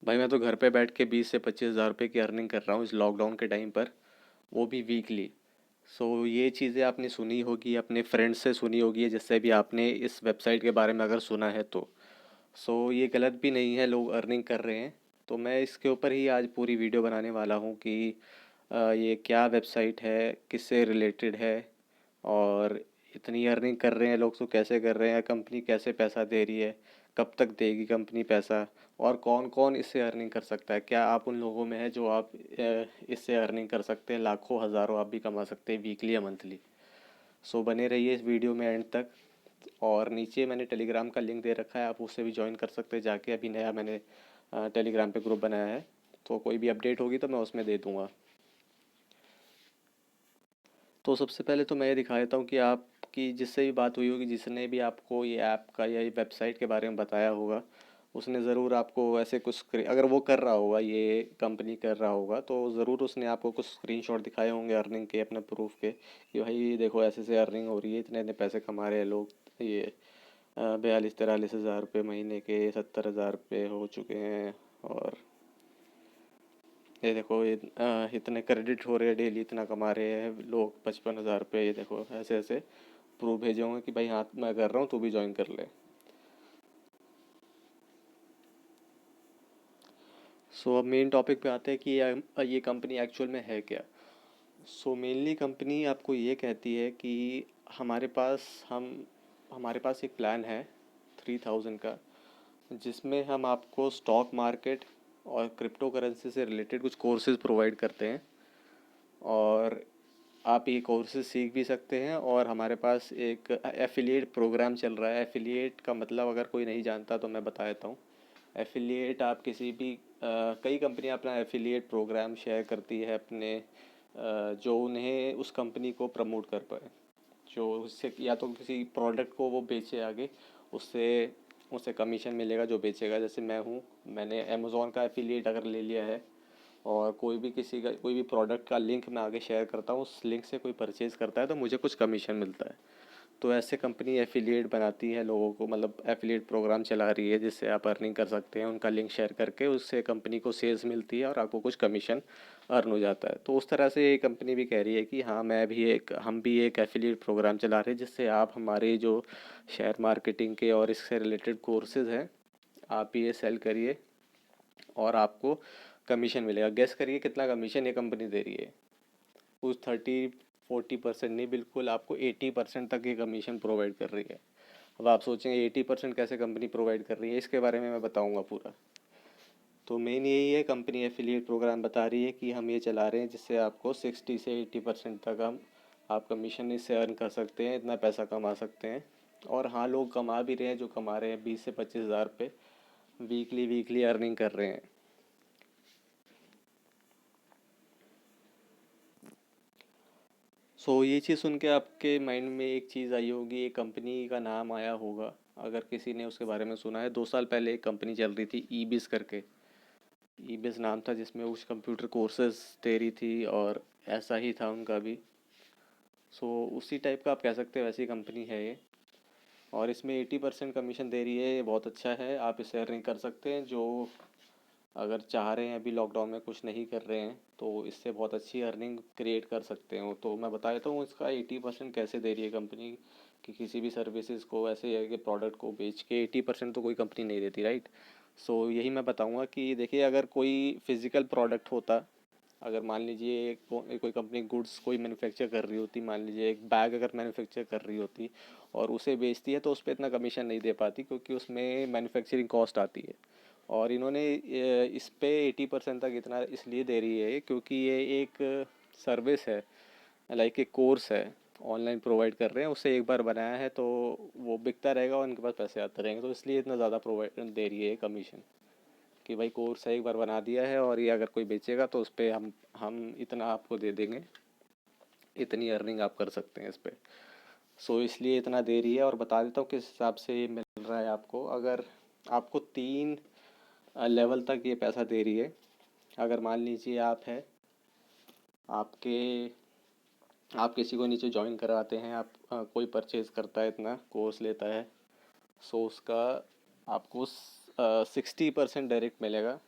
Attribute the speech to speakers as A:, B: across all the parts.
A: भाई मैं तो घर पे बैठ के 20 से 25 हज़ार रुपये की अर्निंग कर रहा हूँ इस लॉकडाउन के टाइम पर, वो भी वीकली। सो ये चीज़ें आपने सुनी होगी, अपने फ्रेंड्स से सुनी होगी, जिससे भी आपने इस वेबसाइट के बारे में अगर सुना है तो। सो ये गलत भी नहीं है, लोग अर्निंग कर रहे हैं। तो मैं इसके ऊपर ही आज पूरी वीडियो बनाने वाला हूँ कि ये क्या वेबसाइट है, किससे रिलेटेड है, और इतनी अर्निंग कर रहे हैं लोग तो कैसे कर रहे हैं, कंपनी कैसे पैसा दे रही है, कब तक देगी कंपनी पैसा, और कौन कौन इससे अर्निंग कर सकता है। क्या आप उन लोगों में है जो आप इससे अर्निंग कर सकते हैं, लाखों हज़ारों आप भी कमा सकते हैं वीकली या मंथली। सो बने रहिए इस वीडियो में एंड तक। और नीचे मैंने टेलीग्राम का लिंक दे रखा है, आप उससे भी ज्वाइन कर सकते हैं जाके। अभी नया मैंने टेलीग्राम पे ग्रुप बनाया है, तो कोई भी अपडेट होगी तो मैं उसमें दे दूँगा। तो सबसे पहले तो मैं ये दिखा देता हूँ कि आपकी जिससे भी बात हुई होगी, जिसने भी आपको ये ऐप का या ये वेबसाइट के बारे में बताया होगा, उसने ज़रूर आपको ऐसे कुछ अगर वो कर रहा होगा, ये कंपनी कर रहा होगा, तो ज़रूर उसने आपको कुछ स्क्रीनशॉट दिखाए होंगे अर्निंग के, अपने प्रूफ के, कि भाई ये देखो ऐसे से अर्निंग हो रही है, इतने इतने पैसे कमा रहे हैं लोग। ये 42-43 हज़ार रुपये महीने के, 70 हज़ार रुपये हो चुके हैं। और ये देखो ये इतने क्रेडिट हो रहे हैं डेली, इतना कमा रहे हैं लोग, 55 हज़ार रुपये। ये देखो ऐसे ऐसे प्रूफ भेजे होंगे कि भाई हाँ मैं कर रहा हूँ, तू भी ज्वाइन कर ले। सो अब मेन टॉपिक पे आते हैं कि ये कंपनी एक्चुअल में है क्या। सो मेनली कंपनी आपको ये कहती है कि हमारे पास हम हमारे पास एक प्लान है 3000 का, जिसमें हम आपको स्टॉक मार्केट और क्रिप्टो करेंसी से रिलेटेड कुछ कोर्सेज प्रोवाइड करते हैं। और आप ये कोर्सेज सीख भी सकते हैं। और हमारे पास एक एफिलिएट प्रोग्राम चल रहा है। एफिलिएट का मतलब अगर कोई नहीं जानता तो मैं बता देता हूँ। एफिलिएट आप किसी भी कई कंपनियां अपना एफिलिएट प्रोग्राम शेयर करती है अपने जो उन्हें उस कंपनी को प्रमोट कर पाए, जो उससे या तो किसी प्रोडक्ट को वो बेचे आगे, उससे उसे कमीशन मिलेगा जो बेचेगा। जैसे मैं हूँ, मैंने अमेज़ॉन का एफिलिएट अगर ले लिया है, और कोई भी किसी का कोई भी प्रोडक्ट का लिंक मैं आगे शेयर करता हूँ, उस लिंक से कोई परचेज़ करता है तो मुझे कुछ कमीशन मिलता है। तो ऐसे कंपनी एफिलिएट बनाती है लोगों को, मतलब एफिलिएट प्रोग्राम चला रही है जिससे आप अर्निंग कर सकते हैं। उनका लिंक शेयर करके उससे कंपनी को सेल्स मिलती है और आपको कुछ कमीशन अर्न हो जाता है। तो उस तरह से ये कंपनी भी कह रही है कि हाँ हम भी एक एफिलिएट प्रोग्राम चला रहे हैं, जिससे आप हमारे जो शेयर मार्केटिंग के और इससे रिलेटेड कोर्सेज़ हैं, आप ये सेल करिए और आपको कमीशन मिलेगा। गेस करिए कितना कमीशन ये कंपनी दे रही है। कुछ 30-40% नहीं, बिल्कुल आपको 80% तक ये कमीशन प्रोवाइड कर रही है। अब आप सोचेंगे 80% कैसे कंपनी प्रोवाइड कर रही है, इसके बारे में मैं बताऊंगा पूरा। तो मेन यही है, कंपनी एफिलिएट प्रोग्राम बता रही है कि हम ये चला रहे हैं जिससे आपको 60 से 80% तक आप कमीशन इससे अर्न कर सकते हैं, इतना पैसा कमा सकते हैं। और हाँ, लोग कमा भी रहे हैं, जो कमा रहे हैं 20 से 25 हज़ार रुपये वीकली वीकली अर्निंग कर रहे हैं। सो ये चीज़ सुन के आपके माइंड में एक चीज़ आई होगी, एक कंपनी का नाम आया होगा, अगर किसी ने उसके बारे में सुना है। 2 साल पहले एक कंपनी चल रही थी ईबिस करके। ईबिस नाम था, जिसमें उस कंप्यूटर कोर्सेज दे रही थी, और ऐसा ही था उनका भी। सो उसी टाइप का आप कह सकते हैं, वैसी कंपनी है ये। और इसमें 80% कमीशन दे रही है, ये बहुत अच्छा है। आप इसे अर्निंग कर सकते हैं, जो अगर चाह रहे हैं, अभी लॉकडाउन में कुछ नहीं कर रहे हैं, तो इससे बहुत अच्छी अर्निंग क्रिएट कर सकते हो। तो मैं बता देता हूँ इसका 80% कैसे दे रही है कंपनी, कि किसी भी सर्विसेज को, ऐसे है कि प्रोडक्ट को बेच के 80% तो कोई कंपनी नहीं देती, राइट। सो यही मैं बताऊँगा कि देखिए, अगर कोई फिज़िकल प्रोडक्ट होता, अगर मान लीजिए कोई कंपनी गुड्स कोई मैन्युफैक्चर कर रही होती, मान लीजिए एक बैग अगर मैन्युफैक्चर कर रही होती और उसे बेचती है, तो उस पर इतना कमीशन नहीं दे पाती, क्योंकि उसमें मैन्युफैक्चरिंग कॉस्ट आती है। और इन्होंने इस पे 80% तक इतना इसलिए दे रही है क्योंकि ये एक सर्विस है, लाइक एक कोर्स है, ऑनलाइन प्रोवाइड कर रहे हैं। उसे एक बार बनाया है तो वो बिकता रहेगा और इनके पास पैसे आते रहेंगे, तो इसलिए इतना ज़्यादा प्रोवाइड दे रही है कमीशन, कि भाई कोर्स है, एक बार बना दिया है, और ये अगर कोई बेचेगा तो उस पर हम इतना आपको दे देंगे, इतनी अर्निंग आप कर सकते हैं इस पर। सो इसलिए इतना दे रही है। और बता देता हूँ किस हिसाब से ये मिल रहा है आपको। अगर आपको 3 लेवल तक ये पैसा दे रही है। अगर मान लीजिए आपके आप किसी को नीचे ज्वाइन कराते हैं, आप कोई परचेज़ करता है, इतना कोर्स लेता है, सो उसका आपको 60% डायरेक्ट मिलेगा।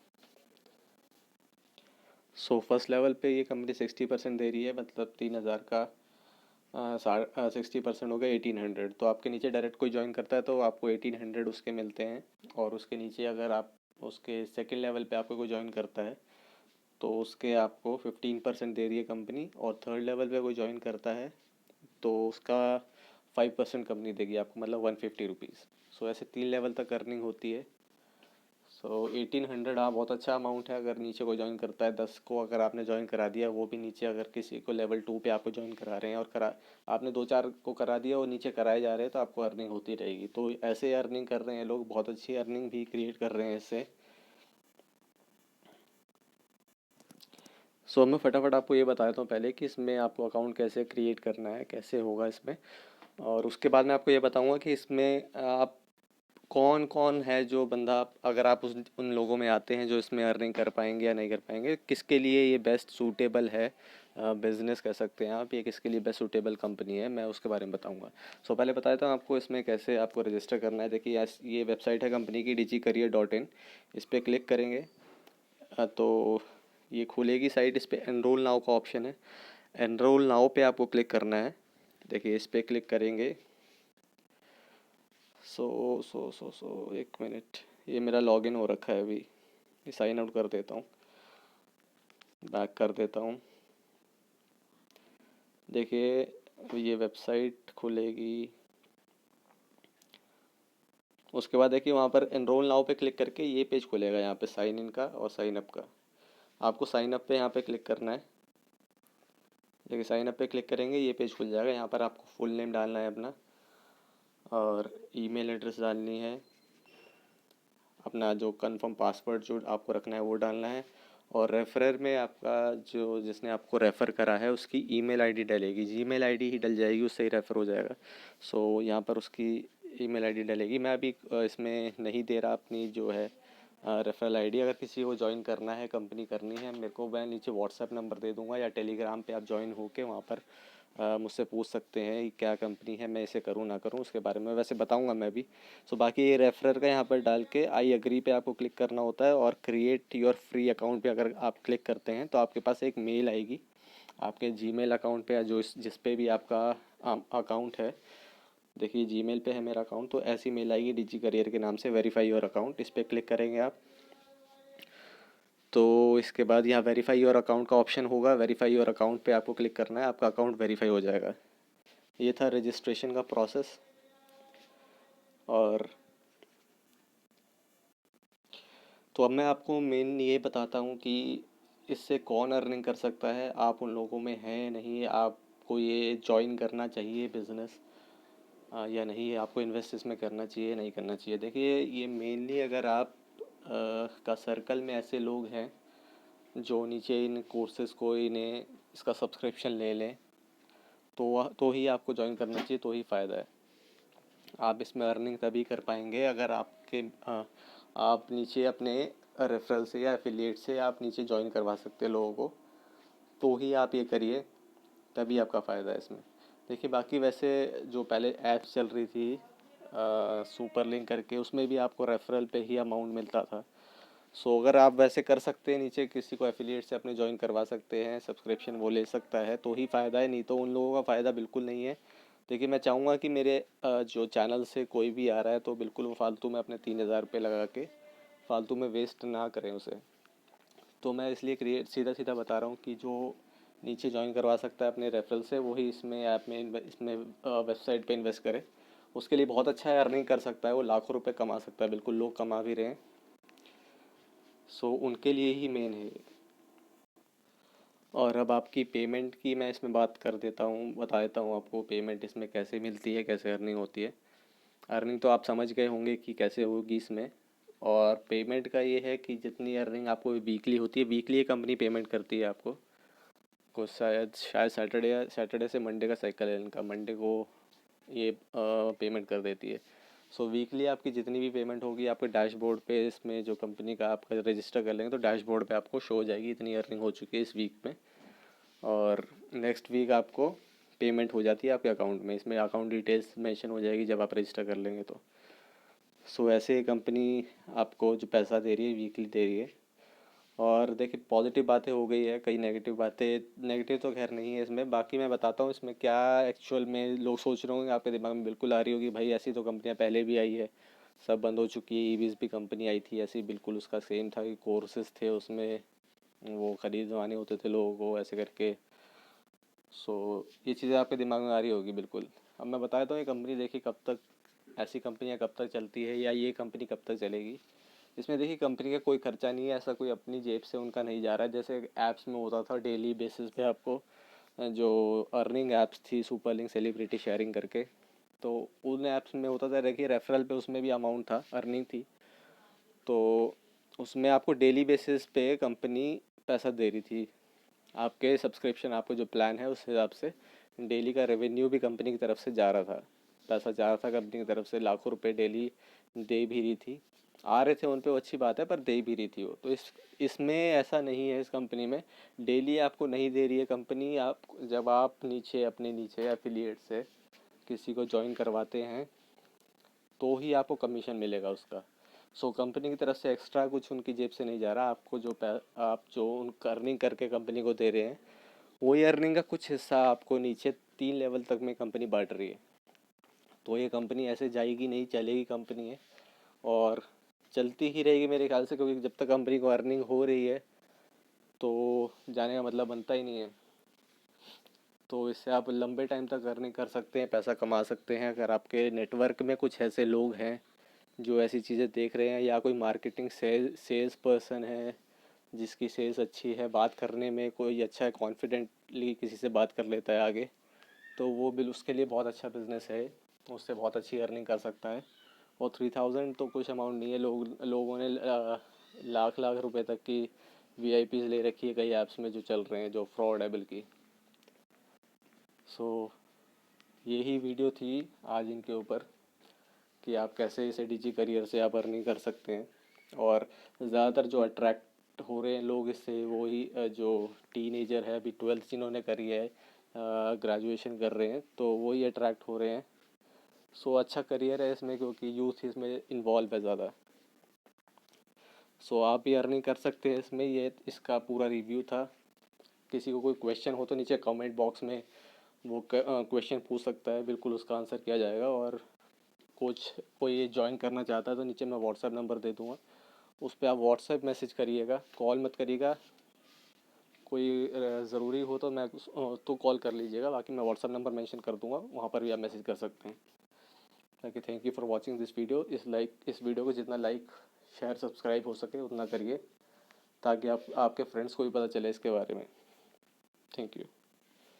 A: सो फर्स्ट लेवल पे ये कंपनी 60% दे रही है, मतलब 3,000 का 60% हो गया 1800। तो आपके नीचे डायरेक्ट कोई ज्वाइन करता है तो आपको 1800 उसके मिलते हैं। और उसके नीचे अगर आप उसके सेकेंड लेवल पे आपको कोई ज्वाइन करता है तो उसके आपको 15% दे रही है कंपनी। और थर्ड लेवल पे कोई ज्वाइन करता है तो उसका 5% कंपनी देगी आपको, मतलब 150 रुपीज़। सो ऐसे 3 लेवल तक अर्निंग होती है। सो 1800, हाँ बहुत अच्छा अमाउंट है। अगर नीचे कोई ज्वाइन करता है 10 को अगर आपने ज्वाइन करा दिया, वो भी नीचे अगर किसी को लेवल 2 पे आपको ज्वाइन करा रहे हैं और करा आपने 2-4 को करा दिया और नीचे कराए जा रहे हैं, तो आपको अर्निंग होती रहेगी। तो ऐसे अर्निंग कर रहे हैं लोग, बहुत अच्छी अर्निंग भी क्रिएट कर रहे हैं इससे। सो मैं फटाफट आपको ये बता देता हूँ पहले कि इसमें आपको अकाउंट कैसे क्रिएट करना है, कैसे होगा इसमें। और उसके बाद मैं आपको ये बताऊँगा कि इसमें आप कौन कौन है जो बंदा, अगर आप उस उन लोगों में आते हैं जो इसमें अर्निंग कर पाएंगे या नहीं कर पाएंगे, किसके लिए ये बेस्ट सूटेबल है बिजनेस कह सकते हैं आप, ये किसके लिए बेस्ट सूटेबल कंपनी है, मैं उसके बारे में बताऊंगा। सो पहले बता देता हूँ आपको इसमें कैसे आपको रजिस्टर करना है। देखिए ये वेबसाइट है कंपनी की digicareer.in। इस पर क्लिक करेंगे तो ये खुलेगी साइट। इस पर एनरोल नाउ का ऑप्शन है, एनरोल नाउ पे आपको क्लिक करना है। देखिए इस पर क्लिक करेंगे। सो एक मिनट, ये मेरा लॉगिन हो रखा है अभी, ये साइन आउट कर देता हूँ, बैक कर देता हूँ। देखिए ये वेबसाइट खुलेगी। उसके बाद देखिए वहाँ पर एनरोल नाउ पे क्लिक करके ये पेज खुलेगा, यहाँ पे साइन इन का और साइन अप का। आपको साइन अप पे यहाँ पे क्लिक करना है। देखिए साइन अप पे क्लिक करेंगे ये पेज खुल जाएगा। यहाँ पर आपको फुल नेम डालना है अपना, और ईमेल एड्रेस डालनी है, अपना जो कंफर्म पासवर्ड जो आपको रखना है वो डालना है। और रेफरर में आपका जो जिसने आपको रेफ़र करा है उसकी ईमेल आईडी डलेगी, जीमेल आईडी ही डल जाएगी, उससे ही रेफ़र हो जाएगा। सो यहाँ पर उसकी ईमेल आईडी डलेगी। मैं अभी इसमें नहीं दे रहा अपनी जो है रेफरल आईडी। अगर किसी को ज्वाइन करना है, कंपनी करनी है, मेरे को मैं नीचे व्हाट्सएप नंबर दे दूँगा, या टेलीग्राम पे आप ज्वाइन होके वहाँ पर मुझसे पूछ सकते हैं कि क्या कंपनी है, मैं इसे करूँ ना करूँ, उसके बारे में वैसे बताऊँगा मैं भी। सो बाकी ये रेफरर का यहाँ पर डाल के आई एग्री पे आपको क्लिक करना होता है। और क्रिएट योर फ्री अकाउंट पे अगर आप क्लिक करते हैं तो आपके पास एक मेल आएगी आपके जीमेल अकाउंट पे, या जो जिस पे भी आपका अकाउंट है। देखिए जीमेल पे है मेरा अकाउंट, तो ऐसी मेल आएगी डिजी करियर के नाम से, वेरीफाई योर अकाउंट। इस पर क्लिक करेंगे आप तो इसके बाद यहाँ वेरीफाई योर अकाउंट का ऑप्शन होगा। वेरीफाई योर अकाउंट पे आपको क्लिक करना है, आपका अकाउंट वेरीफाई हो जाएगा। ये था रजिस्ट्रेशन का प्रोसेस। और तो अब मैं आपको मेन ये बताता हूँ कि इससे कौन अर्निंग कर सकता है, आप उन लोगों में हैं नहीं, आपको ये ज्वाइन करना चाहिए बिज़नेस या नहीं, आपको इन्वेस्ट इसमें करना चाहिए नहीं करना चाहिए। देखिए ये मेनली अगर आप का सर्कल में ऐसे लोग हैं जो नीचे इन कोर्सेज़ को इन्हें इसका सब्सक्रिप्शन ले लें, तो ही आपको ज्वाइन करना चाहिए, तो ही फ़ायदा है। आप इसमें अर्निंग तभी कर पाएंगे अगर आप नीचे अपने रेफरल से या एफिलिएट से आप नीचे ज्वाइन करवा सकते हैं लोगों को, तो ही आप ये करिए, तभी आपका फ़ायदा है इसमें। देखिए बाकी वैसे जो पहले ऐप्स चल रही थी सुपर लिंक करके, उसमें भी आपको रेफरल पे ही अमाउंट मिलता था। सो अगर आप वैसे कर सकते हैं, नीचे किसी को एफिलिएट से अपने ज्वाइन करवा सकते हैं, सब्सक्रिप्शन वो ले सकता है, तो ही फ़ायदा है, नहीं तो उन लोगों का फ़ायदा बिल्कुल नहीं है। देखिए मैं चाहूँगा कि मेरे जो चैनल से कोई भी आ रहा है तो बिल्कुल वो फालतू में अपने 3,000 रुपये लगा के फालतू में वेस्ट ना करें उसे। तो मैं इसलिए क्रिएट सीधा सीधा बता रहा हूँ कि जो नीचे ज्वाइन करवा सकता है अपने रेफरल से, वही इसमें ऐप में इसमें वेबसाइट पे इन्वेस्ट करे। उसके लिए बहुत अच्छा है, अर्निंग कर सकता है, वो लाखों रुपए कमा सकता है, बिल्कुल लोग कमा भी रहे हैं। सो उनके लिए ही मेन है। और अब आपकी पेमेंट की मैं इसमें बात कर देता हूँ, बता देता हूँ आपको पेमेंट इसमें कैसे मिलती है, कैसे अर्निंग होती है। अर्निंग तो आप समझ गए होंगे कि कैसे होगी इसमें। और पेमेंट का ये है कि जितनी अर्निंग आपको वीकली होती है, वीकली ये कंपनी पेमेंट करती है आपको। शायद सैटरडे सैटरडे से मंडे का साइकिल है इनका, मंडे को ये पेमेंट कर देती है। सो वीकली आपकी जितनी भी पेमेंट होगी आपके डैशबोर्ड पे, इसमें जो कंपनी का आप रजिस्टर कर लेंगे तो डैशबोर्ड पे आपको शो हो जाएगी, इतनी अर्निंग हो चुकी है इस वीक में। और नेक्स्ट वीक आपको पेमेंट हो जाती है आपके अकाउंट में, इसमें अकाउंट डिटेल्स मेंशन हो जाएगी जब आप रजिस्टर कर लेंगे तो। सो ऐसे कंपनी आपको जो पैसा दे रही है वीकली दे रही है। और देखिए पॉजिटिव बातें हो गई है, कई नेगेटिव बातें, नेगेटिव तो खैर नहीं है इसमें, बाकी मैं बताता हूँ इसमें क्या एक्चुअल में लोग सोच रहे होंगे, आपके दिमाग में बिल्कुल आ रही होगी भाई ऐसी तो कंपनियां पहले भी आई है, सब बंद हो चुकी है। ईवीज भी कंपनी आई थी ऐसी, बिल्कुल उसका सेम था कि कोर्सेज थे उसमें, वो खरीदवाने होते थे लोगों को ऐसे करके। सो ये चीज़ें आपके दिमाग में आ रही होगी बिल्कुल। अब मैं बता देता हूँ ये कंपनी देखिए कब तक, ऐसी कंपनियां कब तक चलती है या ये कंपनी कब तक चलेगी। इसमें देखिए कंपनी का कोई खर्चा नहीं है, ऐसा कोई अपनी जेब से उनका नहीं जा रहा है जैसे ऐप्स में होता था डेली बेसिस पे आपको जो अर्निंग ऐप्स थी सुपर लिंक सेलिब्रिटी शेयरिंग करके, तो उन ऐप्स में होता था देखिए रेफरल पे उसमें भी अमाउंट था, अर्निंग थी। तो उसमें आपको डेली बेसिस पे कंपनी पैसा दे रही थी, आपके सब्सक्रिप्शन आपको जो प्लान है उस हिसाब से डेली का रेवेन्यू भी कंपनी की तरफ से जा रहा था, पैसा जा रहा था कंपनी की तरफ से, लाखों रुपए डेली दे भी रही थी, आ रहे थे उन पे वो अच्छी बात है, पर दे भी रही थी वो। तो इसमें ऐसा नहीं है, इस कंपनी में डेली आपको नहीं दे रही है कंपनी, आप जब आप नीचे अपने नीचे एफिलिएट से किसी को ज्वाइन करवाते हैं तो ही आपको कमीशन मिलेगा उसका। सो कंपनी की तरफ से एक्स्ट्रा कुछ उनकी जेब से नहीं जा रहा, आपको जो आप जो उन अर्निंग करके कंपनी को दे रहे हैं वही अर्निंग का कुछ हिस्सा आपको नीचे 3 लेवल तक में कंपनी बांट रही है। तो ये कंपनी ऐसे जाएगी नहीं, चलेगी कंपनी है और चलती ही रहेगी मेरे ख्याल से, क्योंकि जब तक कंपनी को अर्निंग हो रही है तो जाने का मतलब बनता ही नहीं है। तो इससे आप लंबे टाइम तक अर्निंग कर सकते हैं, पैसा कमा सकते हैं, अगर आपके नेटवर्क में कुछ ऐसे लोग हैं जो ऐसी चीज़ें देख रहे हैं, या कोई मार्केटिंग सेल्स पर्सन है जिसकी सेल्स अच्छी है, बात करने में कोई अच्छा है, कॉन्फिडेंटली किसी से बात कर लेता है आगे, तो वो बिल उसके लिए बहुत अच्छा बिजनेस है, उससे बहुत अच्छी अर्निंग कर सकता है। और 3000 तो कुछ अमाउंट नहीं है, लोगों ने लाख लाख रुपए तक की वीआईपीज ले रखी है कई ऐप्स में जो चल रहे हैं, जो फ्रॉड है बल्कि। सो यही वीडियो थी आज इनके ऊपर कि आप कैसे इसे डिजी करियर से आप अर्निंग कर सकते हैं। और ज़्यादातर जो अट्रैक्ट हो रहे हैं लोग इससे, वो ही जो टीनेजर है अभी 12th जिन्होंने करी है, ग्रेजुएशन कर रहे हैं, तो वही अट्रैक्ट हो रहे हैं। सो अच्छा करियर है इसमें क्योंकि यूथ इसमें इन्वॉल्व है ज़्यादा। सो आप भी अर्निंग कर सकते हैं इसमें, ये इसका पूरा रिव्यू था। किसी को कोई क्वेश्चन हो तो नीचे कमेंट बॉक्स में वो क्वेश्चन पूछ सकता है, बिल्कुल उसका आंसर किया जाएगा। और कुछ कोई ये ज्वाइन करना चाहता है तो नीचे मैं व्हाट्सएप नंबर दे दूँगा, उस पर आप व्हाट्सएप मैसेज करिएगा, कॉल मत करिएगा। कोई ज़रूरी हो तो तो कॉल कर लीजिएगा, बाकी मैं व्हाट्सएप नंबर मेंशन कर दूँगा, वहाँ पर भी आप मैसेज कर सकते हैं। ताकि thank you for watching this video. इस वीडियो को जितना लाइक शेयर सब्सक्राइब हो सके उतना करिए, ताकि आपके फ्रेंड्स को भी पता चले इसके बारे में। Thank you.